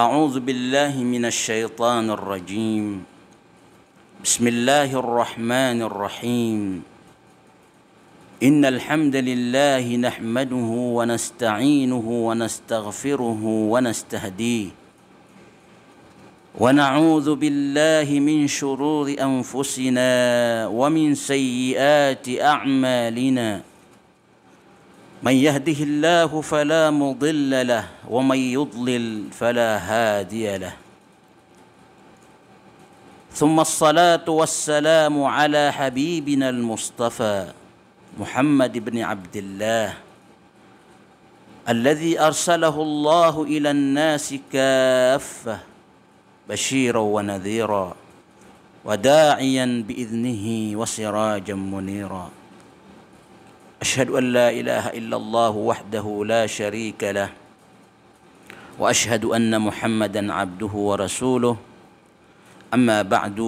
أعوذ بالله من الشيطان الرجيم. بسم الله الرحمن الرحيم. إن الحمد لله نحمده ونستعينه ونستغفره ونستهديه ونعوذ بالله من شرور أنفسنا ومن سيئات أعمالنا. من يهده الله فلا مضل له ومن يضلل فلا هادي له. ثم الصلاة والسلام على حبيبنا المصطفى محمد بن عبد الله الذي أرسله الله إلى الناس كافة بشيرا ونذيرا وداعيا بإذنه وسراجا منيرا. أشهد أن لا إله إلا الله وحده لا شريك له وأشهد أن محمدا عبده ورسوله. أما بعد.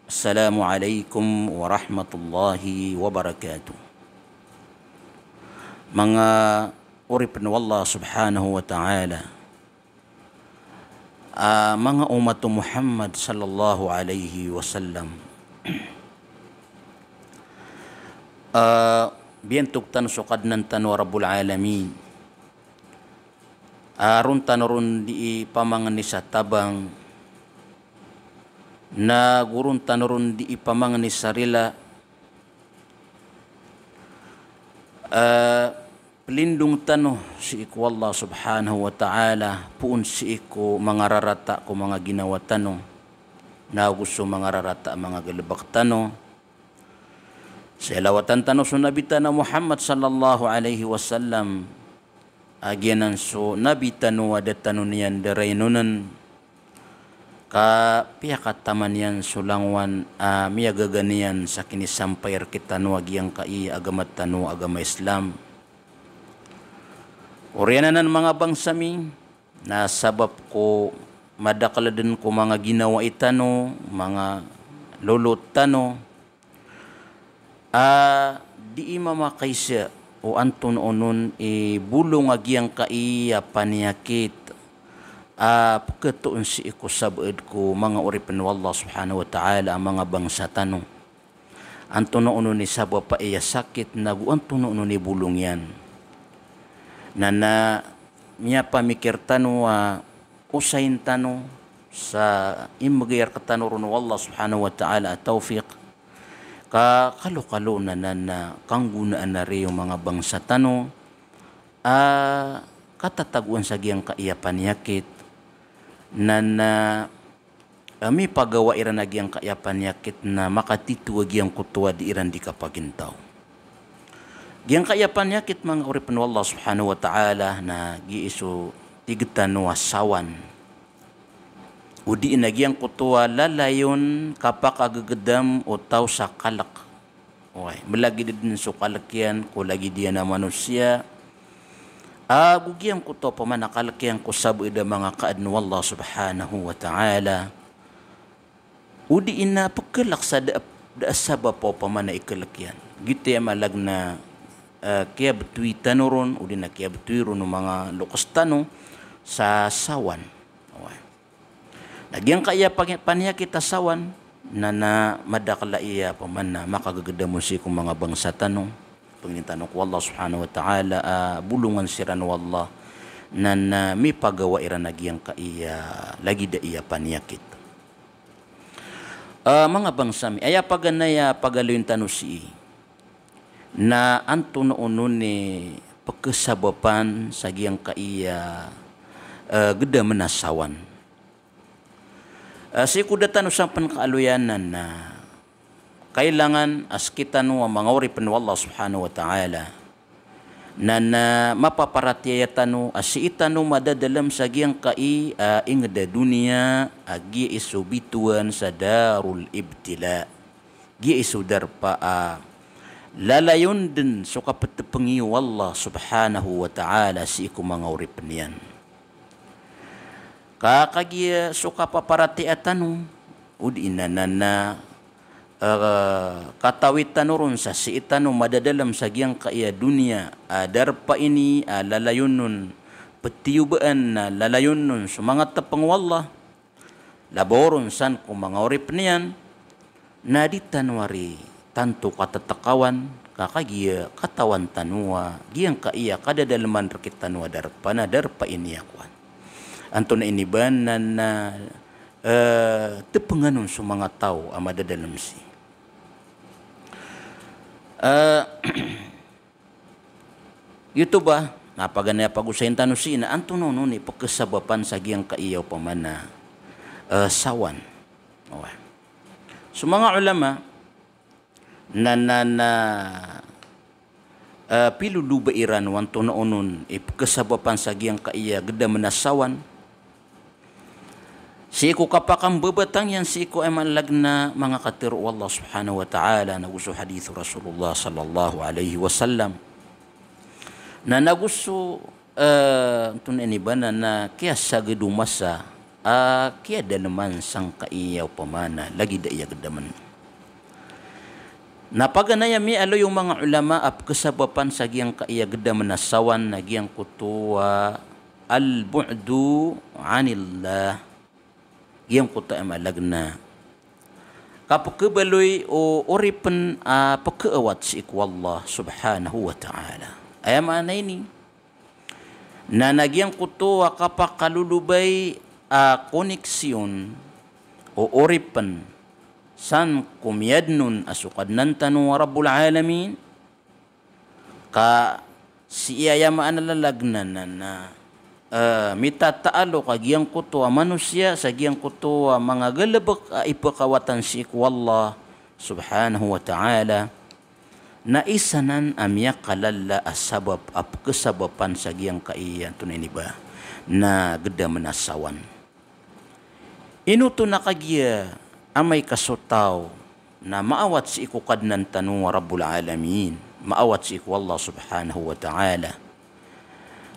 السلام عليكم ورحمة الله وبركاته. Mga urip na Allah subhanahu wa ta'ala, mga umat Muhammad sallallahu alaihi wasallam, bientog tan sukad ng tano Rabbul Alamin. Aron tanorun di pamangan ni sa tabang na gurun tanorun di pamangan ni sarila. Pelindung tano si iku Allah subhanahu wa ta'ala puun si iku mga rarata ko mga ginawa tano na gusto mga rarata mga galabak tano. Sa lawatan tano so Nabi tano Muhammad sallallahu alaihi wasallam agyanan so Nabi tano wadat tano niyan daraynunan ka piyakat taman yan sulangwan miyagaganian sa kinisampayar kita no agyang kai agamat tano agama Islam. Orianan mga bangsami na sabab ko madakaladan ko mga ginawa itano mga lulot tano. Di mamakay siya o anton onon bulong agyang kaiya paniyakit pagkatoon si iku sabad ko mga uripan wallah subhanahu wa ta'ala mga bangsa tanong anton onon ni sabwa pa iya sakit nagu anton onon ni bulong yan na miya pamikir tano usahin tano sa imagayar katanuron wallah subhanahu wa ta'ala tawfiq kalo-kalo na kanggunaan na rin yung mga bangsa tano katataguan sa giyang kaiyapan yakit na may pagawa iran na giyang kaiyapan yakit na makatituwa giyang kutuwa di iran di kapagintaw. Giyang kaiyapan yakit mga uripan wallah subhanahu wa ta'ala na giiso tigtan wasawan udi inagyang kutuwa lalayon kapak agagedam o tao sa kalak. Okay. Malagi din so kalakyan ko lagi dia na manusia. Gugyang kutuwa pa man nakalakyan ko sabo ida mga kaadno Allah subhanahu wa ta'ala. Udi ina pagkalak sa daasaba po pa man na ikalakyan. Giti malag na kaya betui tanuron udi na kaya betui ron mga lukas tano sa sawan. Nagyang kaya paniya kita sawan na madakala iya paman na makagagada mo si kung mga bangsa tanong pangintanong ko Allah subhanahu wa ta'ala bulungan siran wallah na may pagawa iran nagyang kaya lagi da iya paniyakit. Mga bangsa mi aya paganaya pagaloyin tano si na anto noonon ni pagkasabapan sa giyang kaya geda menasawan. Si kudatan usang pankaaluyanan na kailangan as kita no mga uripan wallah subhanahu wa ta'ala na mapaparatiyaya tano as si itano madadalam sa giyang kai ingda dunia agi isubituan sa darul ibtila gi isudar pa lalayon din so kapatapangi wallah subhanahu wa ta'ala si iku mga uripan yan. Kakagia suka paparati atanu udi na katawitan ron sa siitano madadalam sa giyang kaya dunia darpa ini lalayunon petiyubaan na lalayon nun sa mga tapang wallah, laboron san kung mga orip niyan, na di tanwari tanto katatakawan, kakagiya katawan tanua, giyang kaiya kadadalman rakit tanua darpana darpa iniyakwan. Anto na iniban na tepenganon sa mga tao ang madadalam si. Ito ba? Napaganaya pag-usayin tanusin na anto no ni pagkasabapan sa giyang kaiyaw pa man na sawan. Okay. So mga ulama na piluluba iran wanto na unon ipagkasabapan sa giyang kaiya gada manasawan. Si ko kapakang babatang yan si ko ay manlag na mga katiru Allah subhanahu wa ta'ala na gusto hadithu Rasulullah sallallahu alaihi wasallam. Na nagusto tunay ba na kaya sa gedumasa kaya dalaman sang kaiyaw pamana lagi daya gedaman. Napaganaya mi alo yung mga ulama ap kasabapan sa giyang kaiya gedaman nasawan na giyang kutuwa al-bu'du anillah giyang kuta malagna. Kapag kabaloy o oripan pagkaawat si ikwallah subhanahu wa ta'ala. Ay mana ini na nagyang kuto kapak kalulubay koneksyon o oripan san kumyadnon asukad nan tanu rabbul alamin ka siya yamaan nalalagnan na mitataalo kagiyang kuto manusia sa giyang kuto mga galabak ipakawatan si ikwallah subhanahu wa ta'ala na isanan amya kalala asabab ap kesabapan sa giyang kaiyan tunay ni ba na geda menasawan inuto na kagiya amay kasotaw na maawat si ikukad nan tanu rabbul alamin maawat si iku Allah subhanahu wa ta'ala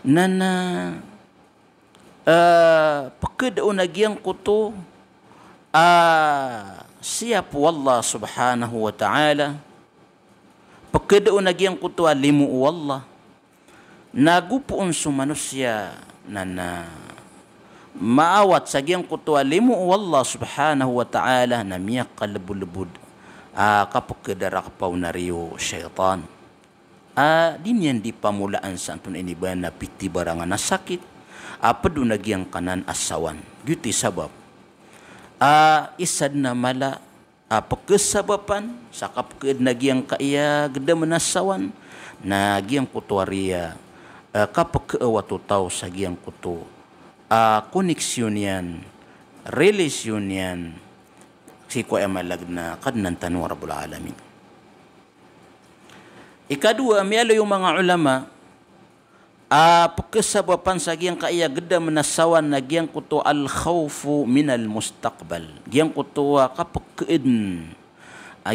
na pagkadao na giyang kuto siap wallah subhanahu wa ta'ala pagkadao na giyang kuto limu wallah nagupuon sa manusia na maawat sa giyang kuto limu wallah subhanahu wa ta'ala na miyak kalabulubud kapag kadarak paw na riyo syaitan din yan di pamulaan sa antun iniba na piti barangan na sakit apado na giyang kanan asawan gyuti sabab isad na mala pagkasabapan sa kapkid na giyang kaiya geda menasawan na giyang kutuaria kapag kaawat tao sa giyang kuto koneksyon yan relasyon yan si ko ay malagna kadnan tanu rabbul alamin. Ikadua miyalo yung mga ulama pagkasabapan sa giyang kaiya geda menasawan na giyang kuto al khawfu minal mustaqbal giyang kuto kapag kain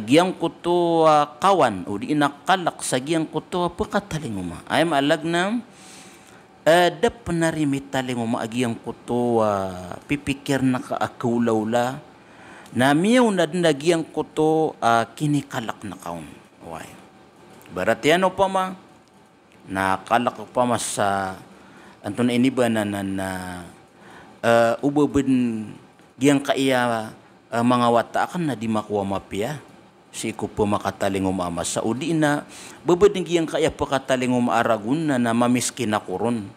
giyang kuto kawan o di inakalak sa giyang kuto pagkatalinguma ay maalagna da panarimitalinguma giyang kuto pipikir na kaakulaula na miyaw na din giyang kuto kinikalak na kaon why barat yan o pa ma nakalak pa mas sa anton iniba na ubabin giyang kaiya mga wata kan na di makuha mapia si ko po makataling umama sa udi na babading giyang kaya pakataling umaaragun na mamiskin na kuron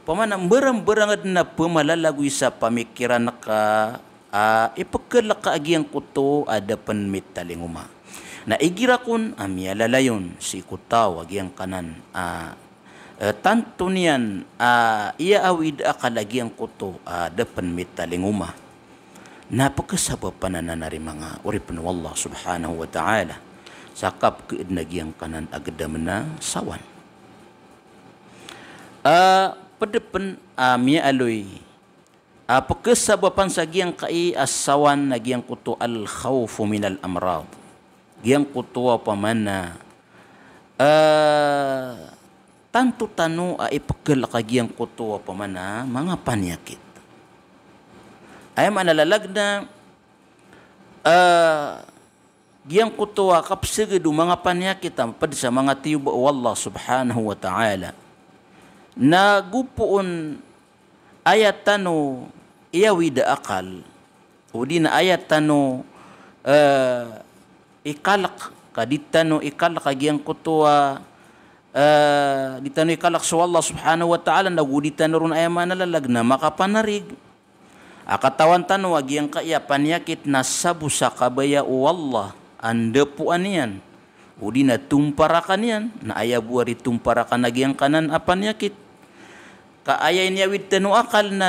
pamanang berang-berangad na pumalalagoy sa pamikiran na ka ipagkalaka giyang kuto ada panmitaling uma na igira kun amya lalayon si kutaw agyang kanan tanto niyan iya awid akalagi ang kuto dapan mitalinguma napakasabapan na nari mga uripin wallah subhanahu wa ta'ala sakap keidnagyang kanan agdam na sawan padapan amya aloy pagkasabapan sa giyang kai asawan na giyang kuto al khawfu minal amrad giyang kutuwa pa man na tanto tano ipagkalakagiyang kutuwa pa man na mga panyakit. Ay manalalag na giyang kutuwa kapsagado mga panyakit pad sa mga tiyuba wallah subhanahu wa ta'ala nagupuon ayat tano iyawida akal udi na ayat tano ikalak kaditano ikalak agiyang kutua ditano ikalak so Allah subhanahu wa ta'ala naguditano ron ayaman nalalagna makapanarig akatawan tano agiyang kaya panyakit na sabu sa kabaya o Allah anda po aniyan udi na tumparakan yan na ayabuari tumparakan agiyang kanan apanyakit kaaya niya wid tano akal na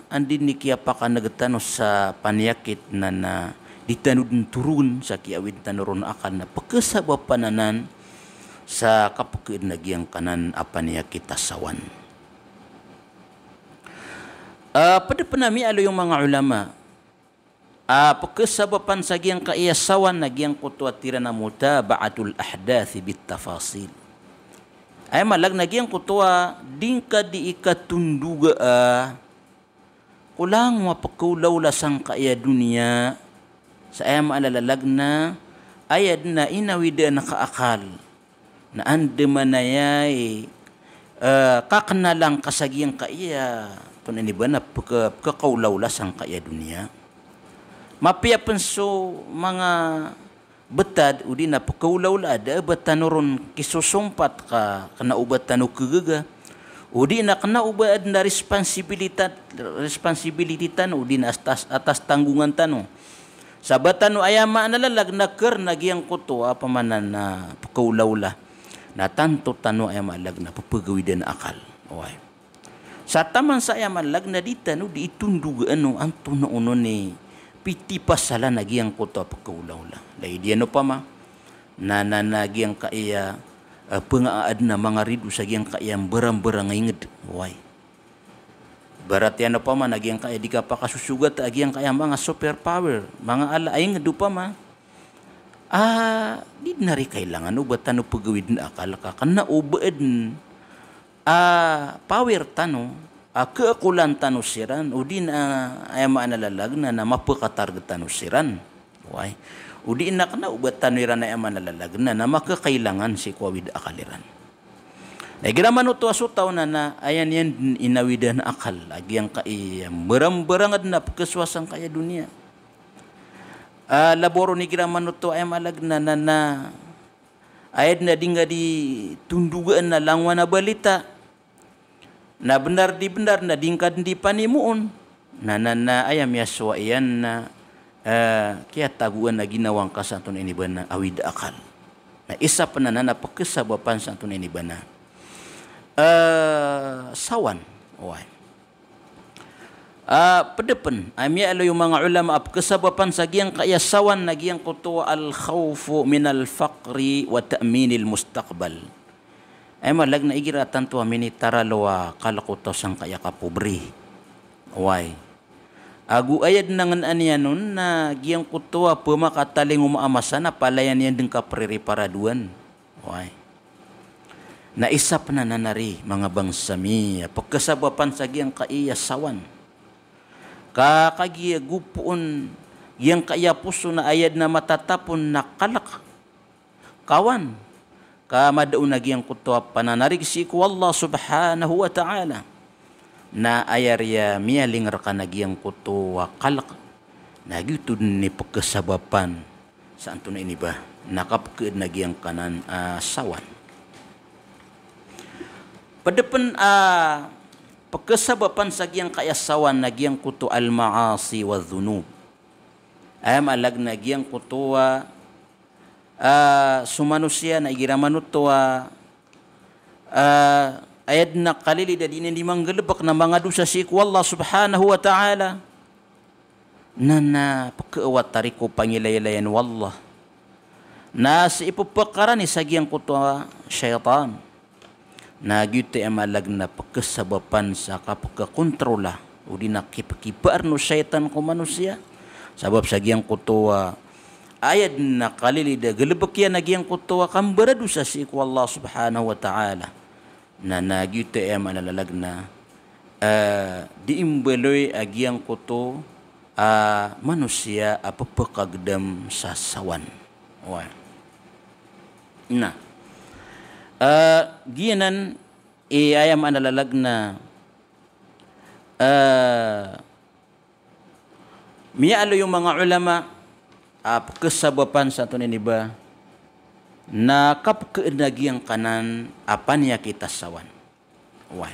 andin ni kiya pa ka nagatano sa panyakit na ditanudin turun sa kiya wid tanoron akal na pagkasaba pananan sa kapakid nagyang kanan apanyakit asawan. Pada penami alo yung mga ulama pagkasabapan sa giyang kaiyasawan nagyang kutuatira na mutaba'atul ahdathi bit tafasil ay malag nagyang kutua dingka di ikatunduga kulang mapakaulaw lasang kaya dunia sa ayam alalalag na ayad na inawida na kaakal na ande manayay kakanalang kasagyang kaya tunan ni ba na pagkakaulaw lasang kaya dunia mapiyapan so mga betad udi na pakaulaw ada batanoron kisusumpat ka kana ubat tanu kegaga udi na kana ubad na responsibility tanu udi na atas tanggungan tanu sabatanu ayama nalalag na ker nagyang kuto apamanan na pakaulaw la na tanto tanu ayama lag na papagawidan akal oy sa taman sa ayama lag na ditanu di itundug anto na uno ni piti pasala nagyang kuto pakaulaw la lay di ano pa ma na nagyang kaya pengaad na mga ridu sa gyang kaya berang-berang inged way barat yan pa ma nagyang kaya di ka pa kasusugat agyang kaya mga super power mga ala ay nged pa ma di na ri kailangan ubat tanu pagawid na akal ka kana ubad power tanu keakulan tanusiran udin ayama nalalag na mapakatarget tanusiran way udin na kana ubat tanuiran ayama nalalag na makakailangan si kwawid akaliran na giraman uto asutaw na ayan yan inawidan akal lagi ang kay berang-berangad na pagkaswasang kaya dunia laboro ni giraman uto ayama alag na ayad na dinga di tundugaan na langwa na balita na benar na dingkad di panimuon na ayam yaswa iyan na kaya taguan na ginawang kasantun ini bana awid akal na isa pa na napakasabapan santun ini bana sawan oy pedepen amya alo yung mga ulama apakasabapan sa giyang kaya sawan na giyang kutu al khawfu min al faqri wa ta'minil mustaqbal ay malag na igiratan to amini taralawa kalakuto sang kaya kapubri. Why? Agu ayad nangan aniya nun na giyang kutuwa pumakataling umaamasa na palayan yan din kapriri paraduan. Why? Na isap na nanari mga bangsami pagkasabapan sa giyang kaiyasawan. Kakagiya gupuon giyang kaya puso na ayad na matatapon na kalak kawan. Kamadaw nagyang kuto pananarig si ku Allah subhanahu wa ta'ala na ayarya miyalingar ka nagyang kuto kalak nagyutud ni pagkasabapan sa anto na iniba nakapkid nagyang kanan sawan padapan pagkasabapan sa giyang kayasawan nagyang kuto al-maasi wa dhunub ay malag nagyang kuto sumanusia na igiramanut to ayad na kalili da din hindi manggalabak na mga dosa si Allah subhanahu wa ta'ala na pagkaawat tariko pangilaylayan wallah na sa ipupakara ni sagyang kuto syaitan na gyute amalag na pagkasabapan sa kapagkakontrola o di nakipakipaar no syaitan ko manusia sabab sagyang kuto ayad na kalilida galabakyan nagyang kutuwa kambarado sa si Allah subhanahu wa ta'ala na nagyute manalalag na diimbaloy agyang kuto manusia apapakagdam sa sawan na giyanan ayam analalag na mialo yung mga ulama kesababan sa ito niniba na kapkeenagiang kanan apan niya kita sawan. Why?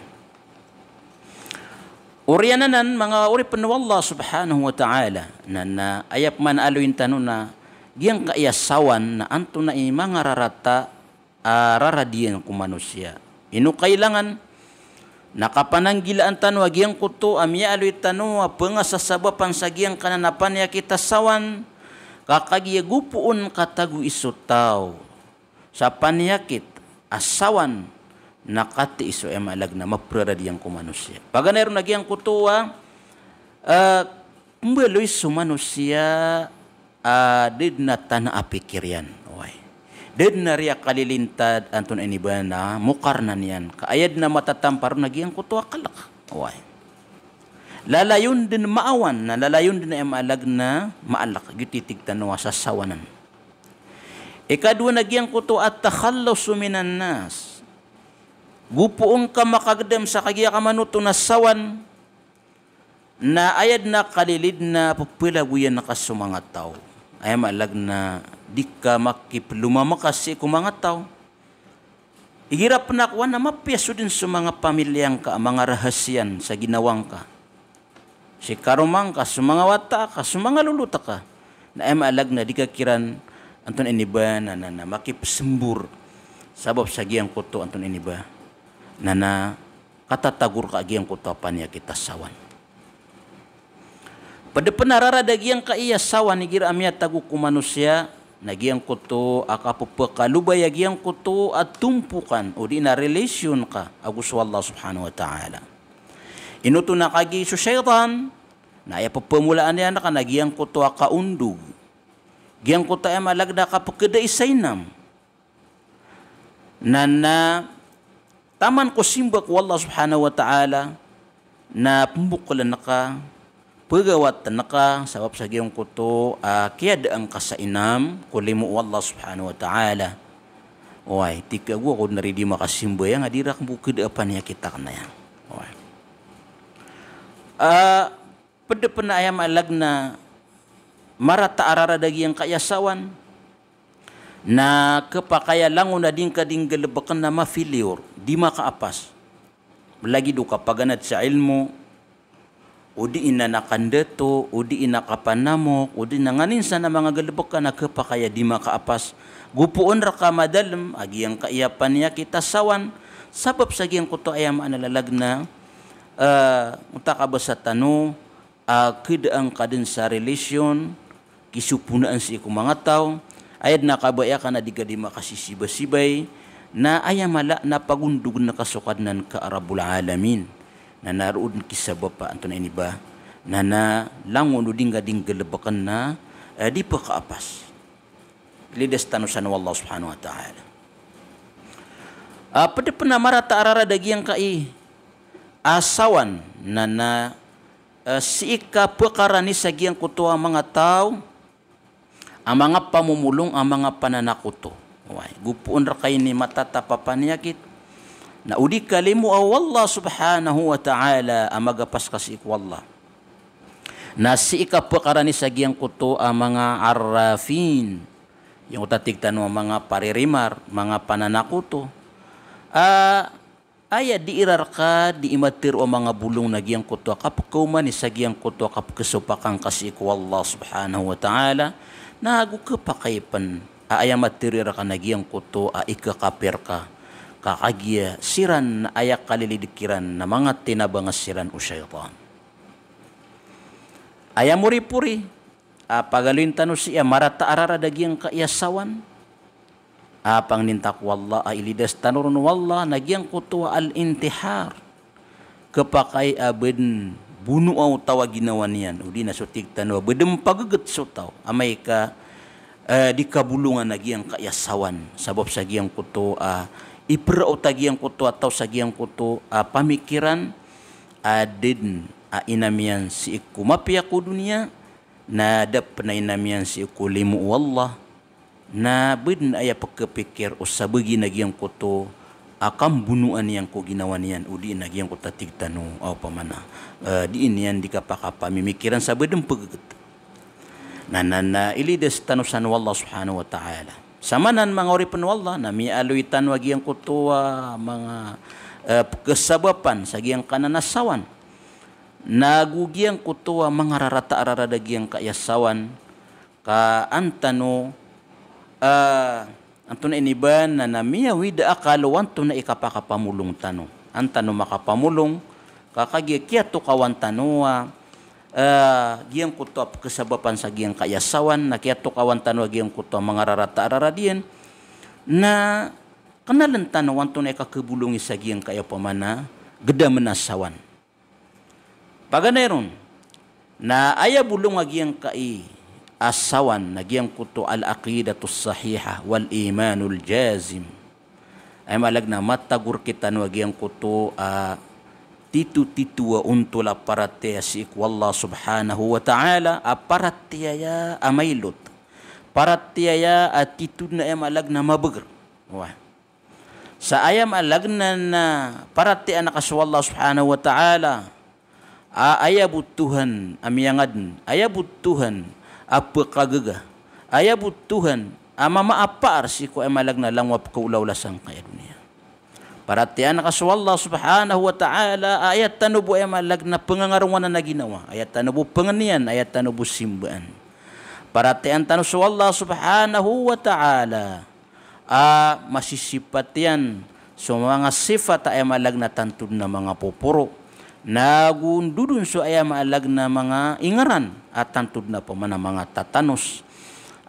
Uriananan mga uri penuh Allah subhanahu wa ta'ala na ayap man aluin tanu na giyang kaiyasawan na anto na mga rarata raradian ku manusia. Inu kailangan nakapananggilaan tanu agiyang kuto amya aluin tanu pengasasabapan sa giyang kananapan ya kita sawan kakagiya gupuon katagu isutaw sa panyakit asawan nakati iso emalag na mapraradian ku manusia. Paganero nagyang kutuwa kumbeloy su manusia did na tanah apikirian. Did na riya kalilintad anton iniba na mukarnan yan. Kaayad na matatampar nagyang kutuwa kalak. Lalayon din maawan na lalayon din na emalag na maalak gititig tanwa sa sawanan. Ikadwa nagyang kuto at takhallasu minan nas. Gupuong ka makagdem sa kagiya ka manuto na sawan na ayad na kalilid na pupilaguyan na ka mga tao. Ay maalag na di ka makiplumamakas ku mga tao. Ihirap na kuwan na mapiaso din sa mga pamilyang ka, mga rahasyan sa ginawang ka. Si karumang ka, sa mga wata ka, sa mga luluta ka. Na ay maalag na di ka kiran anton iniba na makipsembur sabab sa giyang kuto anton iniba na katatagur ka giyang kuto apan niya kita sawan. Pada penarara dagiyang kaiya sawan ni gira amya tagu ku manusia na giyang kuto akapupakalubay giyang kuto at tumpukan o di na relasyon ka agus Allah subhanahu wa ta'ala. Inuto na kagi su syaitan na ay papamulaan niya na ka na giyang kuto akaundug. Giyang ko tayo malagda ka pagkada isaynam. Na taman ko simbak wa Allah subhanahu wa ta'ala na pumbukulan na ka, pagawat na ka, sabab sa giyang ko to, kaya daang ka sa inam, kulimu wa Allah subhanahu wa ta'ala. Oy, tika ko ako naridi makasimba yan, adira kang bukid apa niya kita ka na yan. Oy. Pada penayam alag na marata arara dagi yang kayasawan na kepakaya langon na din kading galebakan na mafilior di makaapas lagi duka paganat sa ilmu udi ina nakandeto udi ina kapanamok udi nanganin sa na mga galebakan na kepakaya di makaapas gupuon ra ka madalem agi yang kaiyapan niya kita sawan sabab sa giyang kuto ayam analalag na utakabasa tanu kedaang kadin sa relasyon kisupunaan si iku mga tao ayad na kabaya ka na di ka di makasisibay-sibay na ayamala na pagundug na kasukadnan ka Arabul Alamin na naroon kisaba pa anto na iniba na langon uding gading galabakan na di pa kaapas lidas tanusan wa Allah subhanahu wa ta'ala. Pada penamarata arara dagiyang kai asawan na si ika perkara ni sagiyang kutuwa mga tao ang mga pamumulong ang mga pananakuto. Gupuon ra kay ni matatapapan yakit na udi kalimu Allah subhanahu wa ta'ala ang magapas kasi iku Allah. Na si ika perkara ni sagiyang kuto ang mga arrafin yung utatigtan mo mga paririmar, mga pananakuto. Aya diirar ka, diimatir o mga bulong na giyang kuto kapagkuman ni sagiyang kuto kapagkasupakang kasi iku Allah subhanahu wa ta'ala nago kapakaipan aya matirira ka nagyang kuto ikakapir ka kakagiya siran na ayak kalilidikiran na mga tinabangas siran o syaitan. Aya muri-puri pagaluin tanu siya marata arara dagyang kaiyasawan apang nintak wallah ilidas tanurun wallah nagyang kuto al-intihar kapakay abin buno au tawa ginawan niyan udi na sutik tanwa bedem pagaget so taw amay ka di kabulungan nagyang kayasawan sabab sa giyang kuto iprao tagiyang kuto ataw sa giyang kuto pamikiran adin inamian si iku mapia ku dunia na dap na inamian si iku limu wallah na bedin aya pagkapikir o sabagi nagyang kuto akam bunuan yang ko ginawa niyan udi nagyang ko tatig tanu o pamana di inian di kapakapa mimikiran sa bedem pegeget na ilides tanusan wallah subhanahu wa ta'ala samanan mga oripan wallah na mialuitan wagi yang kutua mga kesabapan sa giyang kananasawan nagugiang kutua mga rarata-arara giyang kayasawan ka antano antun iniban na namiya wida akalawan to na ikapakapamulong tano. Antano makapamulong kakagya kiya to kawan tanoa giyang kuto kesabapan sa giyang kayasawan na kiya to kawan tanoa giyang kuto mga rarata-arara diyan na kanalan tanawan to na ikakabulungi sa giyang kaya pamana geda menasawan. Paganayron na aya bulong agiyang kai asawan nagyang kuto al-aqidatus sahiha wal imanul jazim ay malag na matagur kita nagyang kuto titu-titu wa untula paratea si wallah subhanahu wa ta'ala aparatea amailot paratea attitude na ay malag na mabagar sa ayam alagna na paratea na kaswallah subhanahu wa ta'ala ayabut Tuhan amiyangadn ayabut Tuhan apa kagaga ayabut Tuhan amama apa arsi ko ay malag na langwap ko ulawlasang kaya dunia paratian kaso Allah subhanahu wa ta'ala ayat tanubo ay malag na pangangarungan na ginawa ayat tanubo panganian ayat tanubo simbaan paratian tanuso Allah subhanahu wa ta'ala masisipat yan so mga sifat ay malag na tantud na mga poporo nagundudun so ay maalag na mga ingaran at tantud na pamana mga tatanos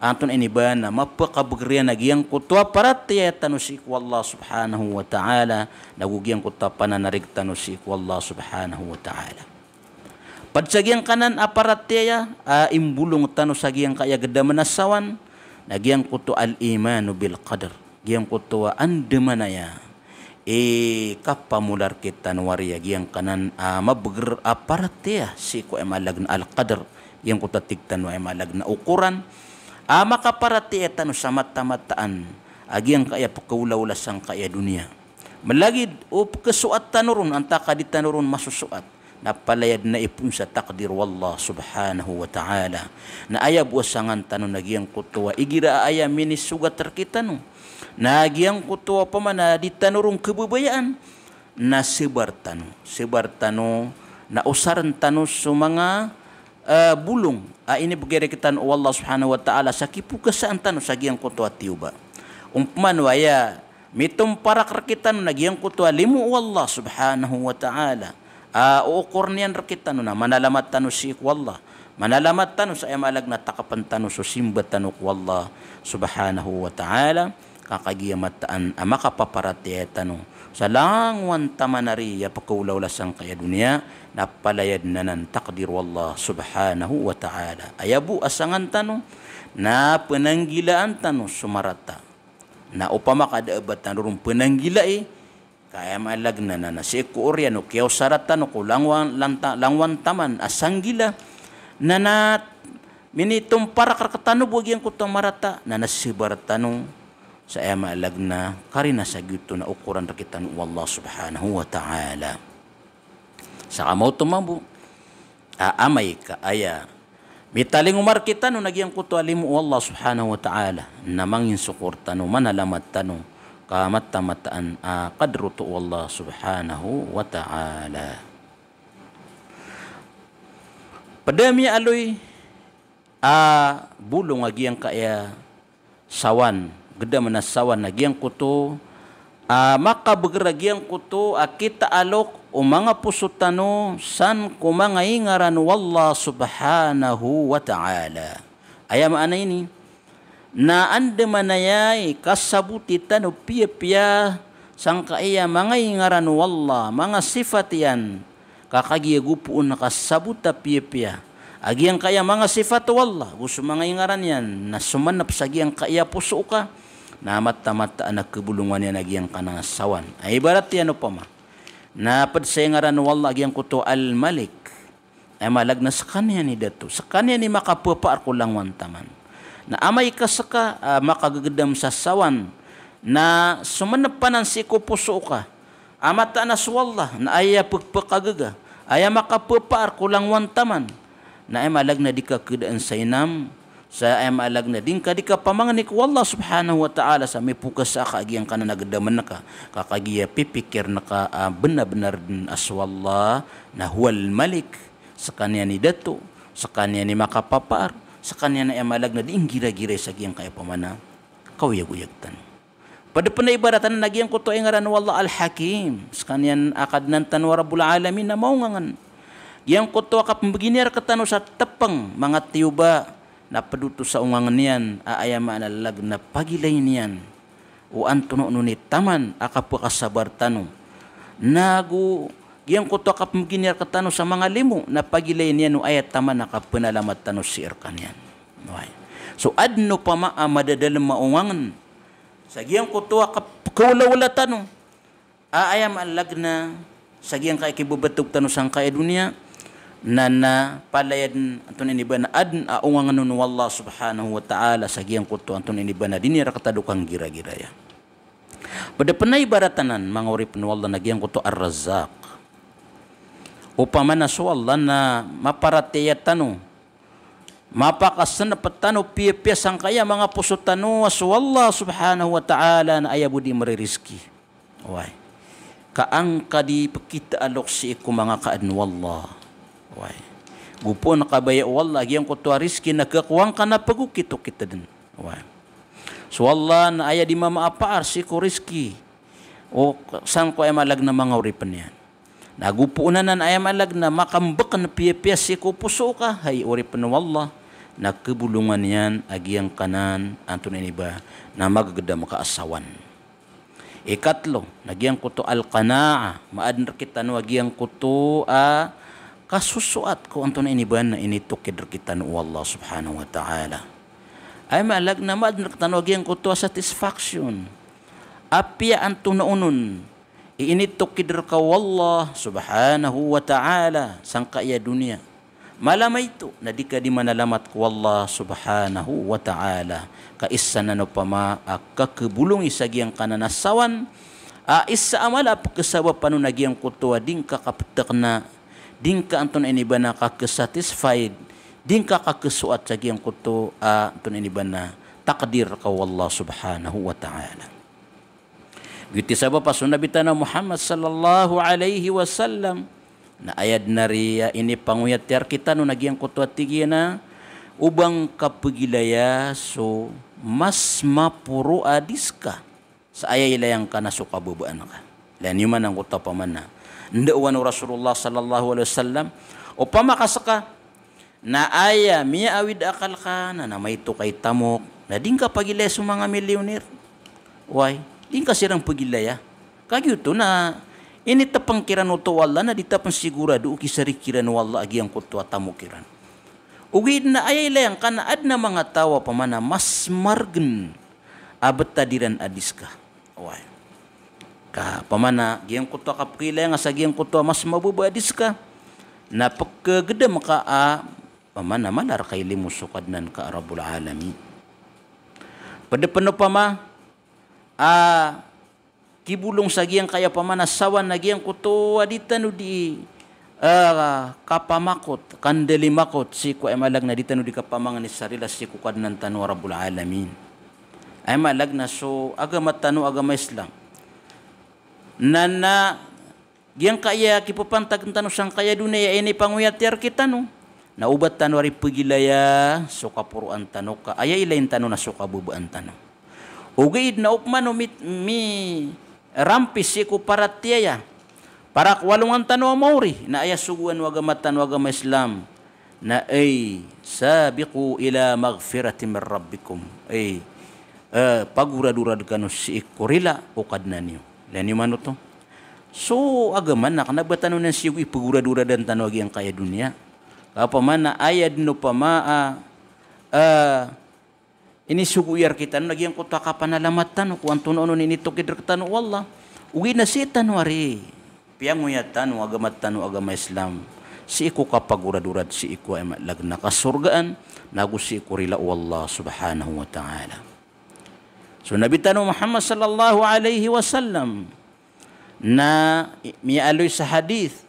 anton iniba na mapakabagriya nagyang kutwa paratiya tanusik wallah subhanahu wa ta'ala nagugyang kutwa pananarig tanusik wallah subhanahu wa ta'ala padsagyang kanan aparatiya imbulong tanusagyang kaya geda menasawan nagyang kutwa al-imanu bil qadar gyang kutwa andemanaya kapamular kita nuwaria yang kanan mabeger aparatia si ko emalag na al-qadar yang ko tatigtan wa emalag na ukuran makaparatia tanu sa mata-mataan agyang kaya pakaulaw-lasang kaya dunia malagid o kesuat tanurun anta kaditanurun masusuat na palayad na ipun sa takdir wallah subhanahu wa ta'ala na ayab wasangan tanu nagyang kutuwa igira aya minis sugat terkitanu nagyang kutuwa pamana ditanurong kebabayaan na sebar tanu na usaran tanu sa mga bulong ini begere kita Allah subhanahu wa ta'ala sa kipugasaan tanu sa giyang kutuwa tiuba umpman waya mitum parak rakitan nagyang kutuwa limu Allah subhanahu wa ta'ala ukur niyan rakitan na manalamat tanu si wallah manalamat tanu sa emalag na takapan tanu so simbat tanu wallah subhanahu wa ta'ala kakagiamataan makapaparatiya tanu sa langwan tamanari ya pakaulawlasang kaya dunia na palayad na ng takdir wallah subhanahu wa ta'ala ayabu asangan tanu na penanggilaan tanu sumarata na upama kadaabat na rurong penanggila kaya malag na si kuoryan o kiyaw saratan o langwan taman asanggila na minitong para karkatano buwag yung kutang marata na nasibar tanong sa iya maalag na karina sa gito na ukuran rakitan wallah subhanahu wa ta'ala sa kamaw tumambo amay ka aya mitaling umar kita no nagyang kuto alimu wallah subhanahu wa ta'ala namangin sukur tano manalamat tano kamata-mataan kadrutu wallah subhanahu wa ta'ala padami aloy bulong agyang kaya sawan geda menasawan nagyang kuto maka begragyang kuto kita alok o mga pusutano san kumangaingaran wallah subhanahu wa ta'ala ayam ana ini na ande manayay kasabuti tano piya-piya sang kaya mangaingaran wallah mga sifat yan kakagiyagupuon na kasabuta piya-piya agyang kaya mga sifat wallah gusto mangaingaran yan na sumanap sa agyang kaya puso ka na mata-mata anak kebulungan yan agyang kanasawan ay ibarat yan pa ma na padsayangaran wallah agyang kuto al-malik ay malag na sa kanya ni dato sa kanya ni makapapaar ko lang wantaman na amay kasaka makagagdam sa sawan na sumanapanan si ko puso ka amata na suwallah na aya pagpakagaga aya makapapar kulang wantaman na ay malag na di ka kedaan sa inam sa ay malag na din ka di ka pamanganik wallah subhanahu wa ta'ala sa may pukas sa kaagiyang ka na nagdaman na ka kakagiya pipikir na ka benar-benar din aswallah na huwal malik sa kanya ni dato sa kanya ni makapapar sa kanya na ay malag na din gira-gira sa giyang kaya pamana kawiyag-uyagtan pada penaibaratan nagyang ko to ay ngaran wallah al-hakim sa kanyan akad nan tanwa rabbul alamin na maungangan yang ko to kapambeginiar katano sa tepang mga tiyuba na paduto sa ungangan niyan aayama analag na pagilay niyan o antuno nunit taman akapakasabar tano nagu yang ko to kapambeginiar katano sa mga limo na pagilay niyan no ayat taman akapanalamat tano si erkan yan so adno pa madadalam maungangan sagyang ko to kawala-wala tano aayam alag na sagyang kay kibubatog tano sang kay dunia na palayad anton iniba na adn aungangan nun wallah subhanahu wa ta'ala sagyang ko to anton iniba na dinira katadukang gira-gira ya pada penaibaratanan mga urip nu wallah nagyang ko to ar-razzaq upama na so Allah na maparataya tano mapakasan na patano piya-piya sang kaya mga puso tano so Allah subhanahu wa ta'ala na ayabudi maririzki way kaang kadi pekita alok si iku mga kaadn wallah way gupo nakabaya wallah gyang ko to rizki nagkakuwang ka na pagukito kita din way so Allah na aya di mamaapaar si ko rizki o sang ko ay malag na mga uripan yan nagupunan na ay malag na makambak na piya-piya si ko puso ka hay uripan wallah nagkebulungan yan agiyang kanan anton iniba na magagada makaasawan ikatlo nagyang kuto al-qana'a maadner kita no agiyang kuto kasusuat ko anton iniba na initukid kita no Allah subhanahu wa ta'ala ay malag na maadner kita no agiyang kuto satisfaction apya anton unon initukid ka wallah subhanahu wa ta'ala sangka ya dunia malamay ito na di ka di manalamat ko Allah subhanahu wa ta'ala kaisa na no pama kakebulong isagyang kananasawan isa amala pagkasaba pano nagyang kutuwa din ka kapetak na din ka anton iniba na kakesatisfied din ka kakesuat sagyang kuto anton iniba na takdir ka Allah subhanahu wa ta'ala giti sabab pasunabita na Muhammad sallallahu alaihi wasallam na ayad na riya ini panguyat tiar kita no nagyang kutuat tigi na ubang kapagilaya so mas mapuro adis ka sa ayay layang ka na sukabubaan ka lan yuman ang kuta paman na ndauan Rasulullah sallallahu alaihi wasallam o pamakasaka na aya miya awid akal ka na may to kay tamok na din ka pagilaya sa mga milyonir why din ka sirang pagilaya kagyuto na ini tapang kiran uto wala na di tapang sigurado kisari kiran wala agiyang kutwa tamo kiran. Ugid na ayay layang kana ad na mga tawa pamana mas margen abet tadiran adis ka. Way. Ka pamana giyang kutwa kapkilayang sa giyang kutwa mas mabuba adis ka. Na pagkageda maka pamana malar kay limusukad nan ka Rabbul Alamin. Pada pano pama kibulong sa giyang kaya pamanasawan na giyang kuto adita no di kapamakot kandelimakot si ko ay malag na dita no di kapamangan ni sarila si ko kadnan tanu Rabbul Alamin ay malag na so agamat tanu agama Islam na giyang kaya kipapantag tanu sang kaya dunia ini panguyat tiar kita no na ubat tanu ari pagilaya so kapuruan tanu ka aya ilain tanu na so kabubaan tanu ugid na upman mi rampis siku paratiaya para walungan tanu mauri na aya suguan wagamatan wagama Islam na ay sabiqu ila maghfiratin min rabbikum ay pagurad-urad kanu si ikurila ukadna niyo lan man to so agaman na kanabatan nun sigu ipagurad-uradan tanu agi ang kaya dunia kapaman na ayad no pama ini suguyar kita nagyang kuta kapanalamattan ko anton ono ini tukid rektan wallah ugi na sitan wari pianguyatan agamatan agama Islam si iku kapagurad-urad si iku ay malag na kasurgaan nagu si iku rila wallah subhanahu wa ta'ala So Nabi tanu Muhammad sallallahu alaihi wasallam na mialoy sa hadith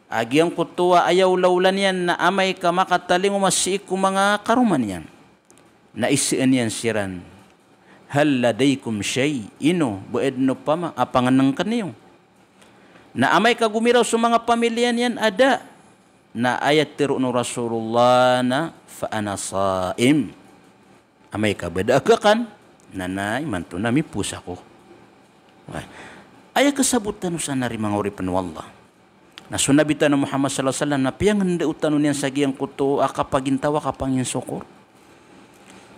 agyang kutuwa ayaw laulan yan na amay ka makataling umasiik ko mga karuman yan na isian yan siran hal ladaykum shay ino bued no pama apanganang kaniyo na amay ka gumiraw sa mga pamilyan yan ada na ayat tiru no Rasulullah na fa ana saim amay ka bedagakan nanay manto nami pusa ko aya kasabutan sa nari mga uripan wallah na sunabitan ng Muhammad sallallahu alaihi wasallam na piyang handa utanon yan sa giyang kuto akapagintawa kapangin sukor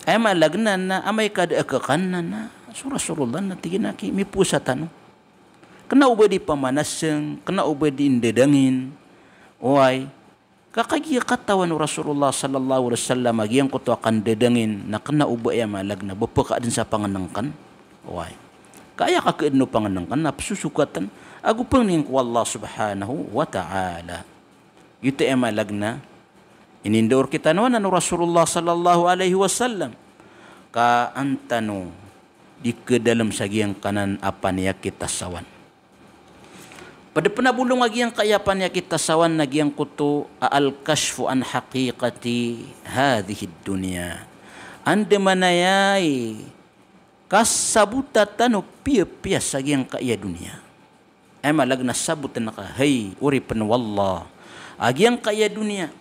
ay malagnan na amay kadagakan na so Rasulullah na tiginaki mi pusa tano kena ubadi pamanaseng kena ubadi indedangin oay kakagya katawan Rasulullah sallallahu alaihi wasallam agiyang kuto akan dedangin na kena ubay malagna bapaka din sa panganangkan oay kaya kakaidno panganangkan na susukatan agupang ning ko Allah subhanahu wa ta'ala ito ay malagna inindor kita naman ano Rasulullah sallallahu alaihi wasallam ka antano di ke dalam sagiyang kanan apa niya kita sawan pada penabulong agiyang kayapan niya kita sawan nagyang kuto al kashfu an haqiqati hadhihi dunya ande manayay kasabuta tano pia sagiyang kaya dunia ay malagna sabutan naka hay uripan wallah agiyang kaya dunia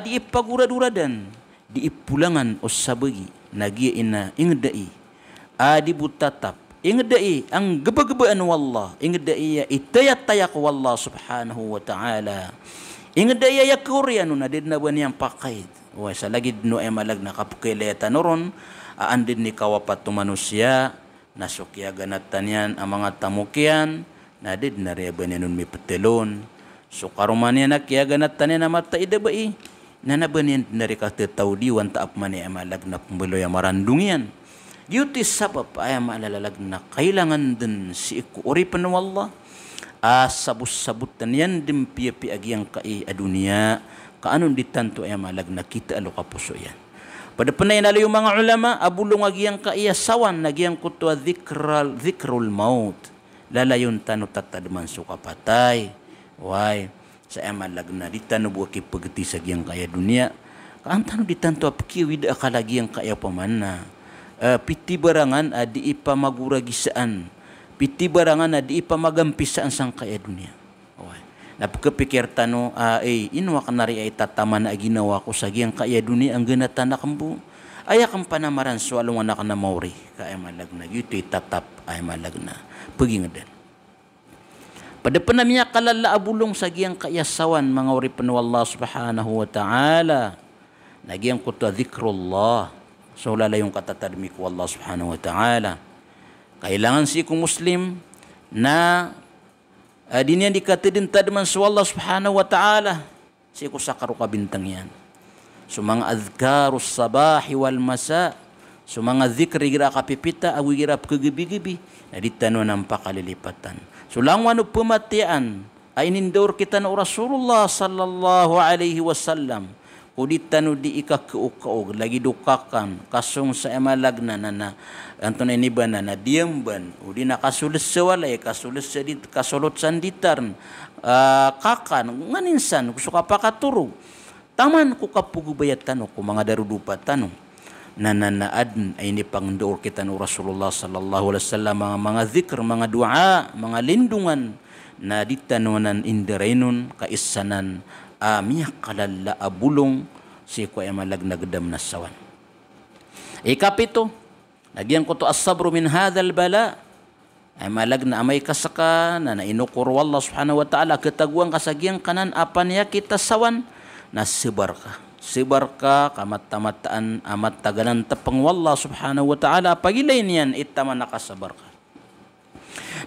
di ipagurad-uradan di ipulangan o sabagi nagiya ina ingdai di butatap ingdai ang gaba-gabaan wallah ingdai ya itayat-tayak wallah subhanahu wa ta'ala ingdai ya koreano na din na ba niyang pakaid wa sa lagid no ay malagna kapukileta noron andin ni kawapat tu manusia nasukya ganatan yan ang mga tamukyan na din na rin ba nun may petelon so karuman yan na kya ganatan yan na mata idabai na nabanin na rin katitawdiwan taap man ay malag na pumbuloy ang marandung yan yuti sabab ay maalalalag na kailangan din si iku uripan ng Allah sabus-sabutan yan din piyapi agyang kai adunia kaanon ditanto ay malag na kita alo kapuso yan pada panay nalo yung mga ulama abulong agyang kaiyasawan nagyang kutwa dhikrul maut lalayon tano tatadman suka patay why sa emalag na ditano buki pagti sa giyang kaya dunia kaantano ditanto apkiwid akalagi ang kaya pamanna piti barangan adi ipamaguragisaan piti barangan adi ipamagampisaan sang kaya dunia why napakapikir tano inwa kanari ay tataman na ginawa ko sa giyang kaya dunia ang ganatan na kambu ayak ang panamaran so along anak na mauri kaya malag na yuto tatap ay malag na pagingadan pada panamnya kalala abulong sa giyang kayasawan mga uripan wallah subhanahu wa ta'ala nagyang kuto dhikrullah so lala yung katatadmi ko Allah subhanahu wa ta'ala kailangan si kong muslim na di niyan dikatidin tadman sa Allah subhanahu wa ta'ala si ko sakaro kabintang yan so mga adhkarus sabahi wal masa so mga dhikri gira kapipita awi gira kagabi-gabi na ditano ng pakalilipatan so lang wano pematian ay nindor kita na Rasulullah sallallahu alaihi wasallam kuditano di ikakaukaog lagi dukakan kasong sa emalagna na anto na inibana na diamban udi na kasulis sa walay kasulis sa dit kasulot sanditarn kakan nganinsan gusto ka pakaturo taman ko kapugubayat tano ko mga darudupat tano nananaad ay ni pangdoor kita no Rasulullah sallallahu alaihi wasallam mga zikr mga dua mga lindungan na ditanunan indirenon kaisanan miyak kalala abulong si ko ay malagnagdam na sawan ikapito nagyan ko to as-sabru min hadzal bala ay malagna amay kasaka na nainukur wallah subhanahu wa ta'ala ketagwang kasagiang kanan apan ya kita sawan na sibar ka kamat-tamataan amat tagalan tapang wallah subhanahu wa ta'ala pagilay niyan itaman nakasabar ka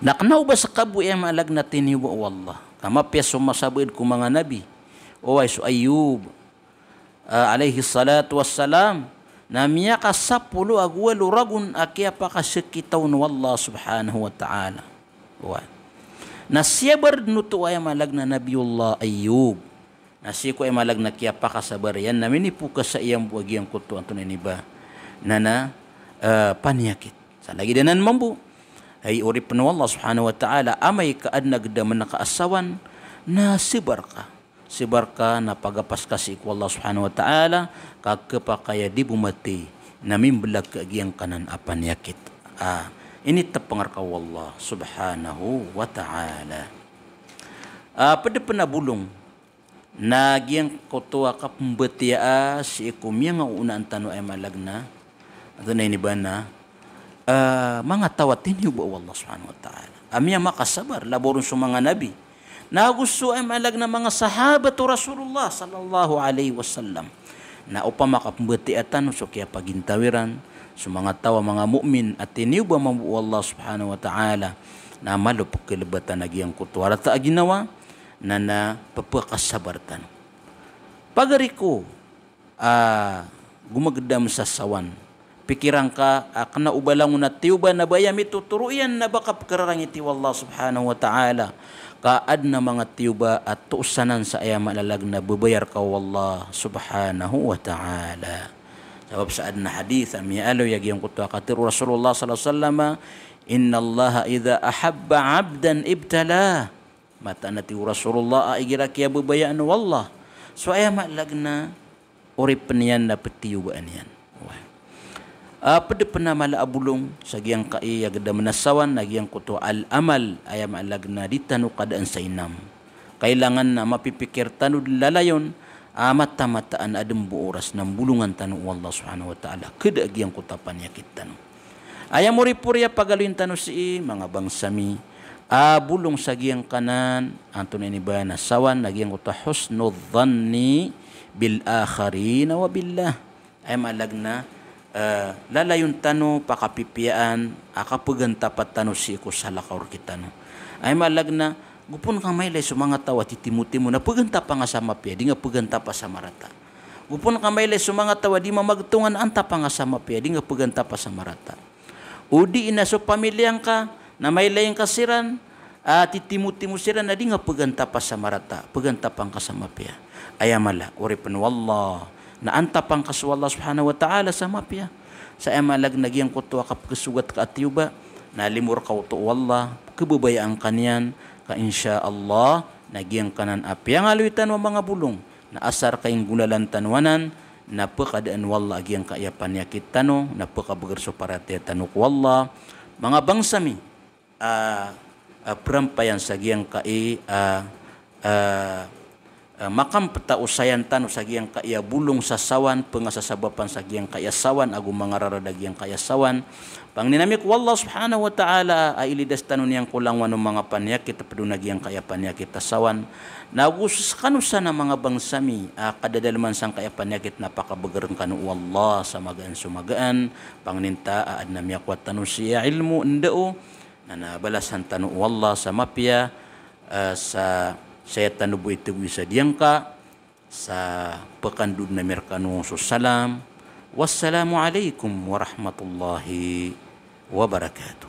nakanaw ba sa kabu ay malag na tiniwa wallah kamapya sumasabid ko mga nabi o ay so Ayub alaihi salatu wassalam na miya ka sapulo agwalo ragun akya pa kasikitaw no wallah subhanahu wa ta'ala na siyabar nuto ay malag na Nabiullah Ayub nasi ko ay malag na kaya pakasabar yan namin ipuka sa iyang buwag iyang kutuan to na niba na paniyakit lagi danan mambu ay uri penuh Allah subhanahu wa ta'ala amay ka adna geda menakaasawan na sibarka na pagapas kasih ku Allah subhanahu wa ta'ala kakepakaya di bumati na mimbelag kaagiyang kanan apan yakit. Ini tepengar kau Allah subhanahu wa ta'ala. Pada penabulong nagyang kotoa ka pembetia si ikumya nga unaan tanu ay malagna ato na inibana mga tawatin yubo Allah subhanahu wa ta'ala amya makasabar laborun sa mga nabi na gusto ay malagna mga sahabat o Rasulullah sallallahu alaihi wasallam na upang makapembetia tanu so kaya pagintawiran sa mga tawa mga mukmin at tiniuba mabu Allah subhanahu wa ta'ala na malupok kilabatan nagyang kotoa rata ginawa na papakasabartan. Pagariko gumagdam sa sawan. Pikiran ka kana ubalang na tiuba na bayam ito turuyan na baka pagkararang iti Allah subhanahu wa ta'ala. Kaad na mga tiuba at tuusanan sa ayam malalag na babayar ka Allah subhanahu wa ta'ala. Sabab sa adna hadith amiyalo yagyang kutwa katiru Rasulullah sallallahu alaihi wasallam inna Allah idha ahabba abdan ibtalah mata nati Rasulullah aigira kia bebayaan wallah so aya malagna urip penian na petiyubaan yan pada pena mala abulong sagiang kai agda menasawan nagyang kuto al amal aya malagna ditanu kadaan sa inam kailangan na mapipikir tanu lalayon mata-mataan adem buoras ng bulungan tanu Allah subhanahu wa ta'ala kada agyang kutapan yakit tanu aya muripurya pagaluin tanu si mga bangsami bulong sa giyang kanan anton ini ba nasawan nagyang uta husnul dhanni bil akharina wa billah ay malagna lalayon tano pakapipiyaan akapagan tapat tano si ko salakaur kitano ay malagna gupon kang maylay sa mga tawa titimuti mo na paganta pa nga sa mapya di nga paganta pa sa marata gupon kang maylay sa mga tawa di mamagtungan anta pa nga sa mapya di nga paganta pa sa marata udi ina so pamilyang ka na may layang kasiran titimuti mo siran na di nga paganta pa sa marata paganta pang kasamapya ayamala uri wallah na anta pang kaswallah subhanahu wa ta'ala sa mapya sa ayamalag nagyang kutwa kapagsugat ka atiyuba na limur ka uto wallah kebabayaan kanyan ka insya Allah nagyang kanan apya nga luitan wa mga bulong na asar kayong gulalan tanwanan na pakadaan wallah agyang kaayapan yakit tano na pakabagarso parate tanuk wallah mga bangsami perampayan sagiang kai makam peta usayan tanu sagiang kaya bulong sa sawan pengasasabapan sagiang kaya sawan agu mangararadag yang kaya sawan pangninamik wallah subhanahu wa ta'ala ailidas tanu yang kulang wano mga panyakit pedunag yang kaya panyakit tasawan nagus kanusa na mga bangsami kadadalman sang kaya panyakit napakabagareng kanu wallah sa magaan sumagaan pangninta aad na miyakwat tanu siya ilmu endao na nabalasan tanu wallah sa mapya sa saya tanu buhay tuwi sa diyangka sa pekandud na merkanu salam wassalamu alaikum warahmatullahi wabarakatuh.